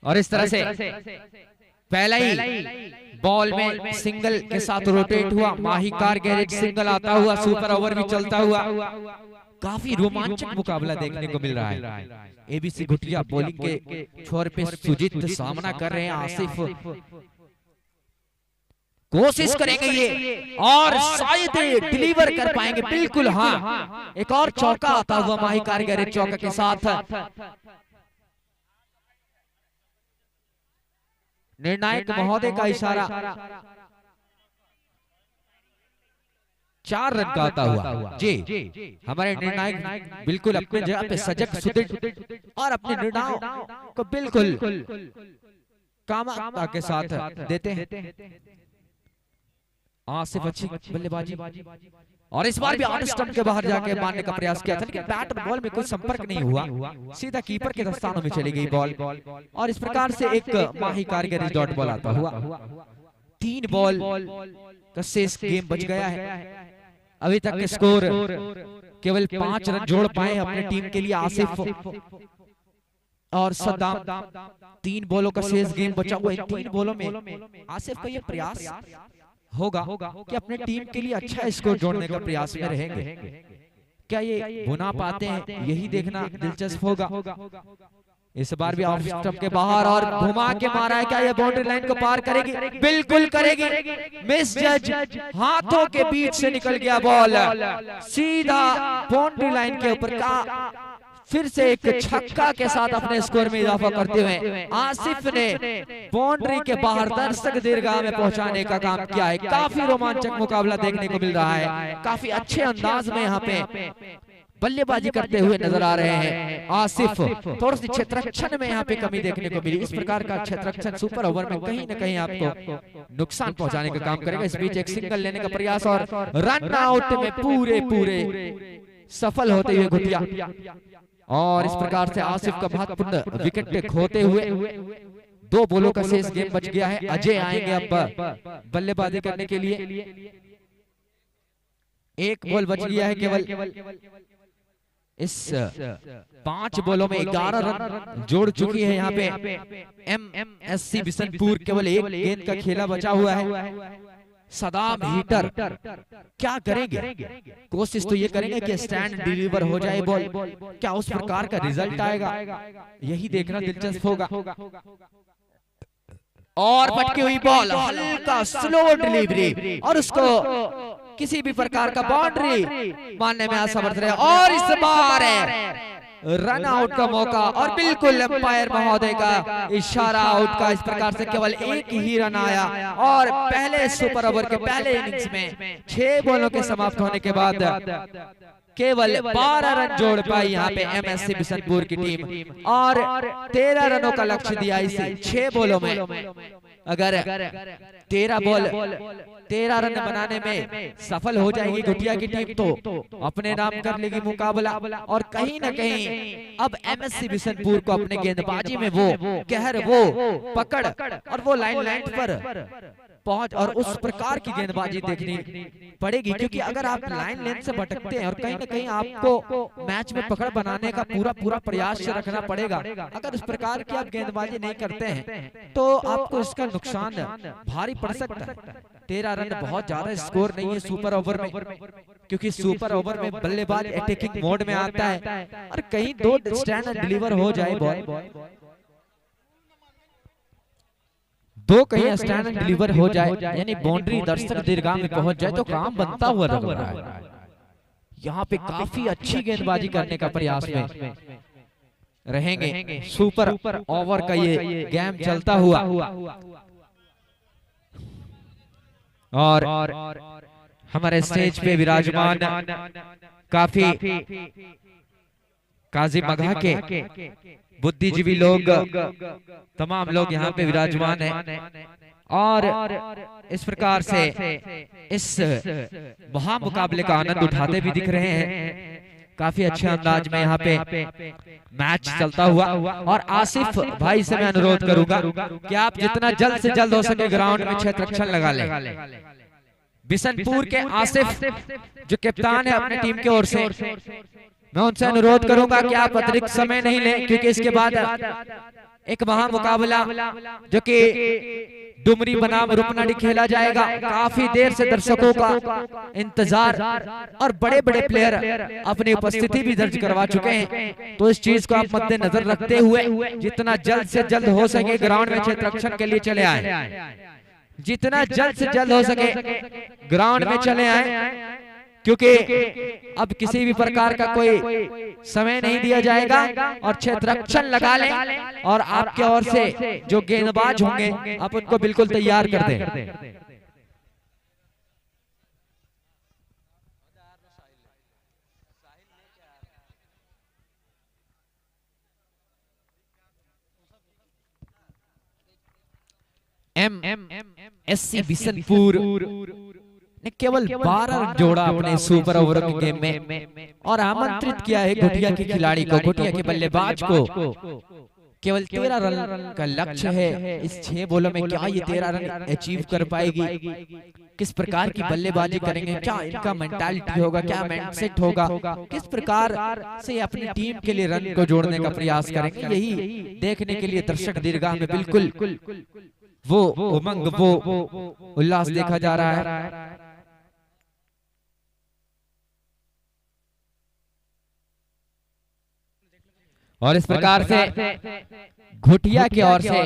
और इस तरह से पहला ही बॉल में सिंगल के साथ रोटेट हुआ, माहीकार गैरेज सिंगल आता हुआ, सुपर ओवर भी चलता हुआ। काफी रोमांचक मुकाबला देखने को मिल रहा है। एबीसी घुटिया बॉलिंग के छोर पे सुजीत सामना कर रहे हैं। आसिफ कोशिश करेंगे ये और शायद डिलीवर कर पाएंगे। बिल्कुल हाँ, एक और चौका आता हुआ माहीकार गैरेज चौका के साथ। निर्णायक महोदय का इशारा, 4 रन का आता हुआ। जी, हमारे निर्णायक बिल्कुल अपने जगह पे सजग सुदृढ़ और अपने निर्णयों को बिल्कुल कामयाबी के साथ देते हैं। आसिफ अच्छी बल्लेबाजी और इस बार भी आउट स्टंप के बाहर जाके मारने का प्रयास किया था, लेकिन बैट और बॉल में कोई संपर्क नहीं हुआ, सीधा कीपर के दस्तानों में चली गई बॉल। और इस प्रकार से एक माहीकार गैरेज डॉट बॉल आता हुआ। 3 बॉल का शेष गेम बच गया है। अभी तक के स्कोर केवल 5 रन जोड़ पाए अपने टीम के लिए आसिफ और सद्दाम। 3 बॉलों का शेष गेम बचा हुआ। इन 3 बॉलों में आसिफ का ये प्रयास होगा कि अपने टीम के लिए अच्छा स्कोर जोड़ने का प्रयास में रहेंगे। क्या ये बुना पाते हैं, यही देखना दिलचस्प होगा। इस बार भी ऑफ स्टंप के बाहर और घुमा के मारा है। क्या ये बाउंड्री लाइन को पार करेगी? बिल्कुल करेगी। मिस जज, हाथों के बीच से निकल गया बॉल, सीधा बाउंड्री लाइन के ऊपर का। फिर से एक छक्का के साथ अपने स्कोर में इजाफा करते हुए आसिफ ने बाउंड्री के बाहर दर्शक दीर्घा में पहुंचाने का काम किया है। काफी रोमांचक मुकाबला देखने को मिल रहा है। काफी अच्छे अंदाज में यहाँ पे बल्लेबाजी करते हुए नजर आ रहे हैं आसिफ। थोड़ी सी क्षेत्ररक्षण में यहाँ पे कमी देखने को मिली। इस प्रकार का क्षेत्ररक्षण सुपर ओवर में कहीं ना कहीं आपको नुकसान पहुंचाने का काम करेगा। इस बीच एक सिंगल लेने का प्रयास और रन आउट में पूरे सफल होते हुए घुटिया। और इस प्रकार से आसिफ का महत्वपूर्ण विकेट खोते हुए 2 बॉलों का शेष गेम बच गया है। अजय आएंगे अब बल्लेबाजी करने के लिए। 1 बॉल बच गया है केवल। इस 5 बॉलों में 11 रन जोड़ चुकी है यहाँ पे एमएससी बिशनपुर। केवल 1 गेंद का खेला बचा हुआ है। सदाम हीटर क्या करेंगे? कोशिश तो ये करेंगे कि स्टैंड डिलीवर हो जाए बॉल। क्या उस प्रकार का रिजल्ट आएगा, यही देखना दिलचस्प होगा। और पटकी हुई बॉल, हल्का स्लो डिलीवरी और उसको किसी भी प्रकार का बाउंड्री मानने में असमर्थ रहे। और इस बार रन आउट का मौका और बिल्कुल अंपायर महोदय का इशारा आउट का। इस प्रकार से केवल 1 ही रन आया और पहले सुपर ओवर के पहले इनिंग्स में 6 बॉलों के समाप्त होने के बाद केवल 12 रन जोड़ पाई यहाँ पे एमएससी बिशनपुर की टीम और 13 रनों का लक्ष्य दिया इसे 6 बॉलों में। अगर 13 रन बनाने में सफल हो जाएगी घुटिया की टीम तो अपने नाम कर लेगी मुकाबला। और कहीं ना कहीं अब एमएससी बिशनपुर को अपने गेंदबाजी में वो कहर, वो पकड़ और वो लाइन पर पहुंच और उस प्रकार की गेंदबाजी देखनी पड़ेगी। क्योंकि अगर आप लाइन लेंथ से भटकते हैं और कहीं ना कहीं आपको मैच में पकड़ बनाने का पूरा प्रयास रखना पड़ेगा। अगर इस प्रकार की आप गेंदबाजी नहीं करते हैं तो आपको इसका नुकसान भारी पड़ सकता है। 13 रन बहुत ज्यादा स्कोर नहीं है सुपर ओवर में, क्योंकि सुपर ओवर में बल्लेबाज अटैकिंग मोड में आता है और कहीं 2 स्टैंड डिलीवर हो जाए बॉल, 2 कहीं स्टैंड डिलीवर हो जाए, यानी बाउंड्री दर्शक दीर्घा में पहुंच जाए तो काम बनता हुआ लग रहा है। यहाँ पे काफी अच्छी गेंदबाजी करने का प्रयास में रहेंगे। सुपर ओवर का ये गेम चलता हुआ और हमारे स्टेज पे विराजमान काफी काजी मगहा के बुद्धिजीवी लोग, तमाम लोग यहाँ पे विराजमान हैं और इस प्रकार से इस महामुकाबले का आनंद उठाते भी दिख रहे हैं। काफी अच्छे अंदाज में यहाँ पे मैच चलता हुआ। और आसिफ भाई से मैं अनुरोध करूंगा कि आप जितना जल्द से जल्द हो सके ग्राउंड में क्षेत्ररक्षण लगा लें। बिशनपुर के आसिफ जो कप्तान है अपने टीम की ओर से, मैं उनसे अनुरोध करूंगा कि आप अतिरिक्त समय नहीं लें, क्योंकि इसके बाद एक महामुकाबला जो कि डुमरी बनाम रूपनाडी खेला जाएगा। काफी देर से दर्शकों का इंतजार और बड़े बड़े प्लेयर अपनी उपस्थिति भी दर्ज करवा चुके हैं। तो इस चीज को आप मद्देनजर रखते हुए जितना जल्द से जल्द हो सके ग्राउंड में क्षेत्र रक्षण के लिए चले आए, जितना जल्द से जल्द हो सके ग्राउंड में चले आए, क्योंकि अब किसी भी प्रकार का कोई समय नहीं दिया जाएगा और क्षेत्र रक्षण लगा लें और आपके ओर से जो गेंदबाज होंगे आप उनको बिल्कुल तैयार कर दें। MSC बिशनपुर ने केवल 12 रन जोड़ा अपने सुपर ओवर के गेम में और आमंत्रित किया है घोटिया के खिलाड़ी को, घोटिया के बल्लेबाज को। केवल 13 रन का लक्ष्य है। इस 6 बॉलों में क्या ये 13 रन अचीव कर पाएगी? किस प्रकार की बल्लेबाजी करेंगे? क्या इनका मेंटालिटी होगा? क्या माइंडसेट होगा? किस प्रकार से अपनी टीम के लिए रन को जोड़ने का प्रयास करेंगे? यही देखने के लिए दर्शक दीर्घा में बिल्कुल वो उमंग, वो उल्लास देखा जा रहा है। और इस प्रकार से घोटिया की ओर से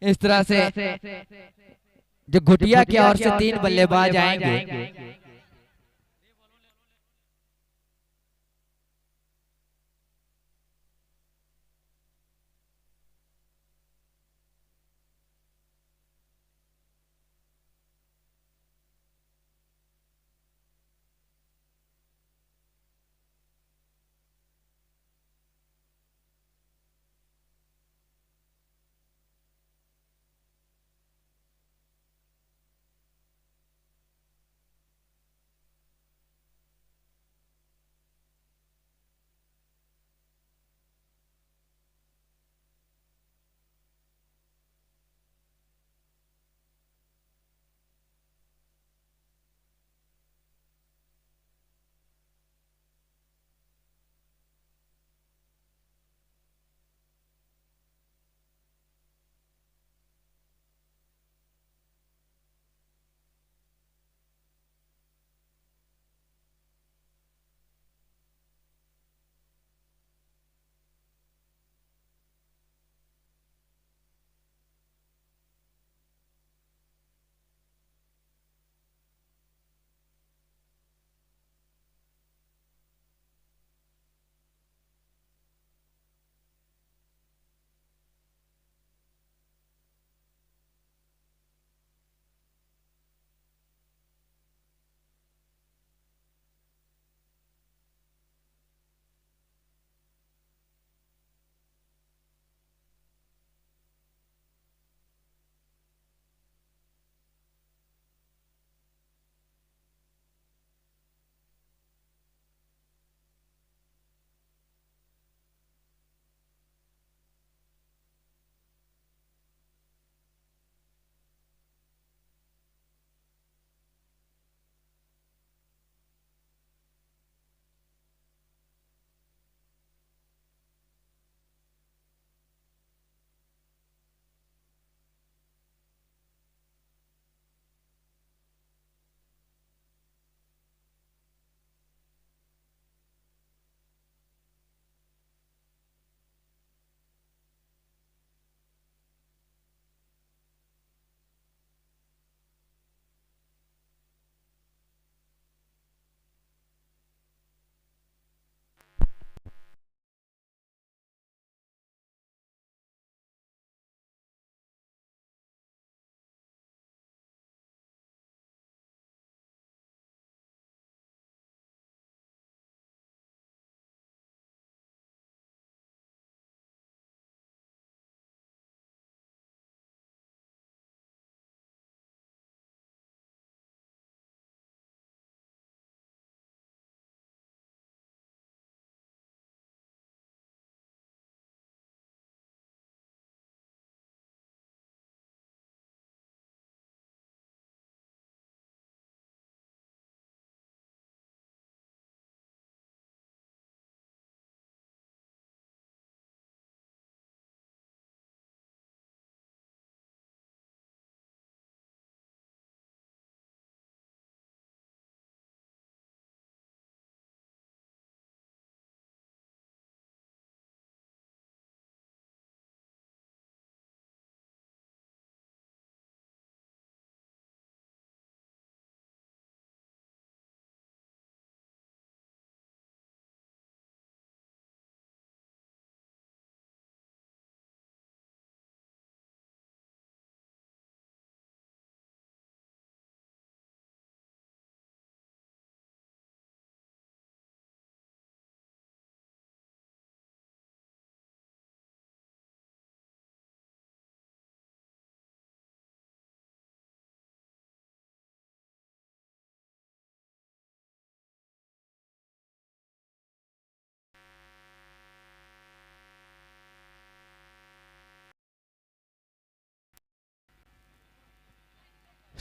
इस तरह से जो घोटिया की ओर से 3 बल्लेबाज आएंगे।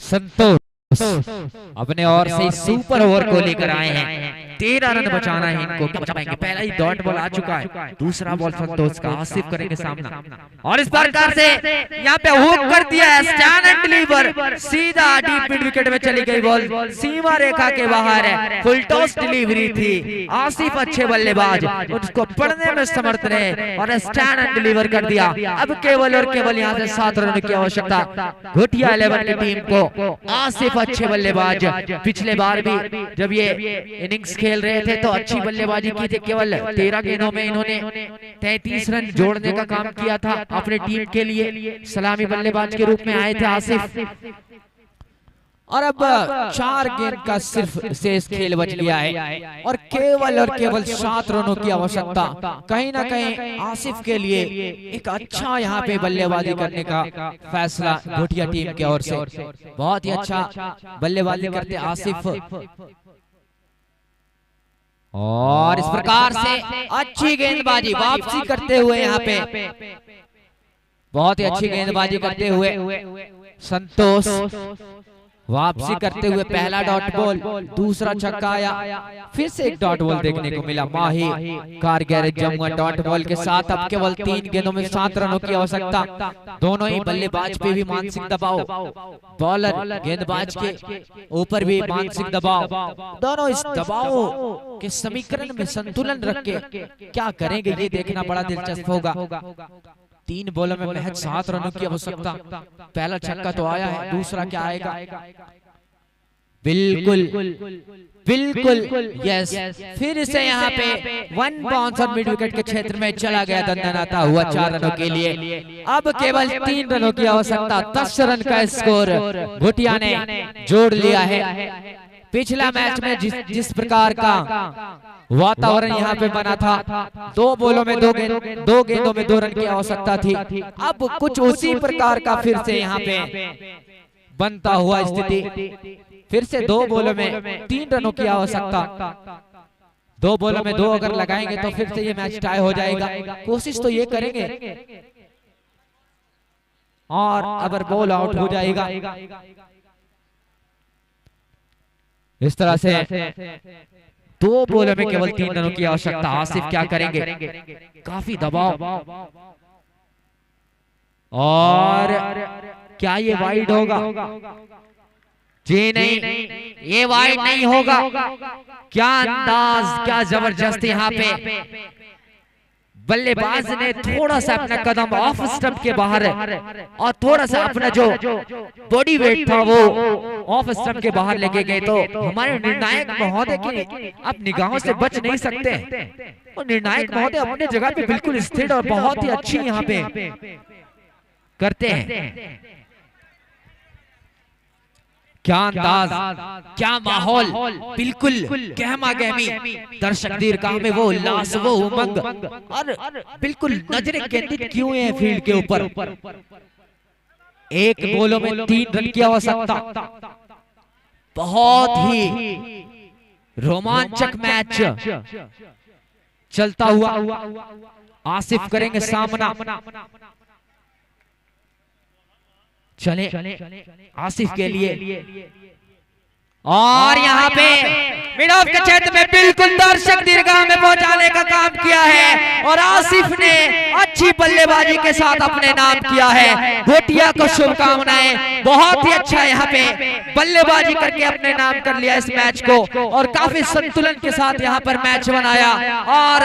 संतोष अपने ओर से सुपर ओवर को लेकर आए हैं। 13 रन बचाना है इनको, क्या बचा पाएंगे? पहला ही डॉट बॉल आ चुका है, दूसरा बॉल संतोष का, आसिफ करेंगे सामना और इस प्रकार से यहाँ पे हुक कर दिया है, स्टैंड एंड डिलीवर, सीधा डीप मिड विकेट में चली गई बॉल, सीमा रेखा के बाहर है, फुल टॉस डिलीवरी थी। आसिफ अच्छे बल्लेबाज, उसको पढ़ने में समर्थ रहे और स्टैंड एंड डिलीवर कर दिया। अब केवल और केवल यहाँ से 7 रन की आवश्यकता घोटिया 11 की टीम को। आसिफ अच्छे बल्लेबाज, पिछले बार भी जब ये इनिंग्स खेल रहे थे तो अच्छी बल्लेबाजी की थी, केवल 13 गेंदों में इन्होंने 33 रन जोड़ने का काम किया था अपनी टीम के लिए। सलामी बल्लेबाज के रूप में आए थे आसिफ और अब 4 गेंद का सिर्फ शेष खेल बच गया है और केवल 7 रनों की आवश्यकता। कहीं ना कहीं आसिफ के लिए एक अच्छा यहाँ पे बल्लेबाजी करने का फैसला घोटिया टीम की ओर से। बहुत ही अच्छा बल्लेबाजी करते आसिफ और इस प्रकार से अच्छी गेंदबाजी वापसी करते हुए यहाँ पे बहुत ही अच्छी गेंदबाजी करते हुए संतोष वापसी करते हुए पहला डॉट बॉल, दूसरा छक्का आया, फिर से एक डॉट बॉल देखने को मिला। माही कारगर जमुआ डॉट बॉल के साथ अब केवल 3 गेंदों में 7 रनों की आवश्यकता। दोनों ही बल्लेबाज पे भी मानसिक दबाव, बॉलर गेंदबाज के ऊपर भी मानसिक दबाव, दोनों इस दबाव के समीकरण में संतुलन रख के क्या करेंगे ये देखना बड़ा दिलचस्प होगा। 3 बॉलों में महज 7 रनों की आवश्यकता। पहला छक्का तो आया है, दूसरा क्या आएगा? बिल्कुल यस। फिर से यहाँ पे 1 बाउंसर मिड विकेट के क्षेत्र में चला गया, दंडनाता हुआ 4 रनों के लिए। अब केवल 3 रनों की आवश्यकता, 10 रन का स्कोर घोटिया ने जोड़ लिया है। पिछला मैच में जिस प्रकार का वातावरण यहाँ पे बना था, 2 बॉलों में 2 गेंदों में 2 रन की आवश्यकता थी, अब कुछ उसी प्रकार का फिर से यहाँ पे बनता हुआ स्थिति। फिर से 2 बॉलों में 3 रनों की आवश्यकता, 2 बॉलों में 2 अगर लगाएंगे तो फिर से ये मैच टाई हो जाएगा। कोशिश तो ये करेंगे और अगर बॉल आउट हो जाएगा इस तरह से 2 बॉलों में केवल 3 रनों की आवश्यकता। आसिफ क्या करेंगे? काफी दबाव और क्या ये वाइड होगा? जी नहीं, ये वाइड नहीं होगा। क्या अंदाज, क्या जबरदस्त यहाँ पे बल्लेबाज ने थोड़ा सा अपना कदम ऑफ स्टंप के बाहर और थोड़ा सा अपना जो बॉडी वेट था वो ऑफ स्टंप के बाहर लेके गए तो हमारे निर्णायक महोदय की आप निगाहों से बच नहीं सकते। और निर्णायक महोदय अपने जगह पे बिल्कुल स्थिर और बहुत ही अच्छी यहाँ पे करते हैं। क्या अंदाज, क्या माहौल, बिल्कुल गहमा गहमी, दर्शक दीर्घाओं में वो उल्लास, वो उमंग और बिल्कुल नजरें केंद्रित किए हुए हैं फील्ड के ऊपर। 1 बॉलों में 3 रन की आवश्यकता। बहुत ही रोमांचक मैच चलता हुआ। आसिफ करेंगे सामना, चले आसिफ के लिए और यहाँ पे मिड ऑफ के क्षेत्र में बिल्कुल दर्शक दीर्घा में पहुंचाने का काम किया है और आसिफ ने अच्छी बल्लेबाजी के साथ अपने नाम किया है। घोटिया को शुभकामनाएं, बहुत ही अच्छा यहाँ पे बल्लेबाजी करके अपने नाम कर लिया इस मैच को और काफी संतुलन के साथ यहाँ पर मैच बनाया और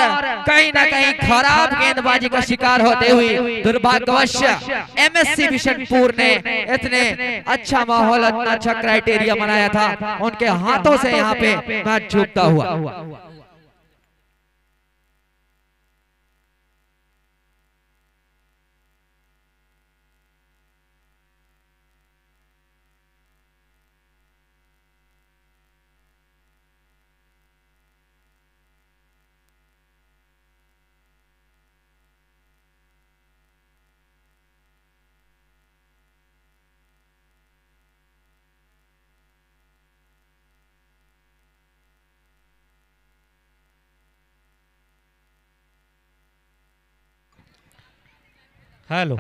कहीं ना कहीं खराब गेंदबाजी का शिकार होते हुए दुर्भाग्यवश एमएससी बिशनपुर ने इतने अच्छा माहौल, इतना अच्छा क्राइटेरिया बनाया था, उनके हाथों से यहाँ पे मैच छूटता हुआ। हेलो,